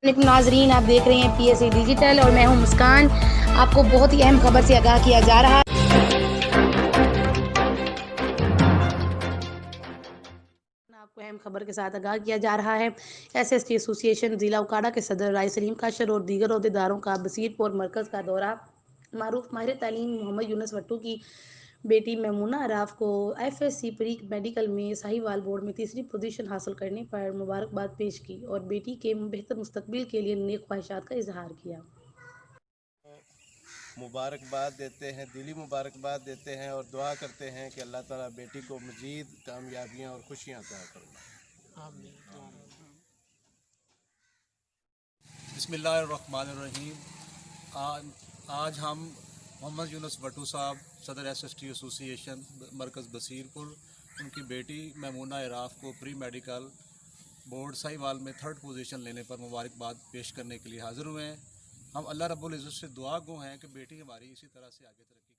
वालेकुम नाजरीन, आप देख रहे हैं PSA डिजिटल और मैं हूं मुस्कान। आपको बहुत ही अहम खबर से आगाह किया जा रहा है। आपको अहम खबर के साथ आगाह किया जा रहा है। SST एसोसिएशन ज़िला उकाड़ा के सदर राय सलीम काशर और दीगर अहदेदारों का बसीरपुर मरकज़ का दौरा। मारूफ माहिर तालीम मोहम्मद यूनुस भट्टू की बेटी मैमूना आराफ को FSC प्री मेडिकल में साहिवाल बोर्ड में तीसरी पोजीशन हासिल करने पर मुबारकबाद पेश की और बेटी के बेहतर मुस्तकबिल के लिए नेक ख्वाहिशात का इजहार किया। मुबारकबाद देते हैं, दिली मुबारकबाद देते हैं और दुआ करते हैं कि अल्लाह ताला बेटी को मज़ीद कामयाबियाँ और खुशियाँ अता फरमाए। आमीन। बिस्मिल्लाहिर्रहमानिर्रहीम। आज हम मोहम्मद यूनुस भट्टू साहब सदर SST एसोसिएशन मरकज़ बसीरपुर उनकी बेटी मैमूना आराफ को प्री मेडिकल बोर्ड साहिवाल में 3rd पोजीशन लेने पर मुबारकबाद पेश करने के लिए हाज़िर हुए हैं। हम अल्लाह रब्बुल इज़्ज़त से दुआ गो हैं कि बेटी हमारी इसी तरह से आगे तरक्की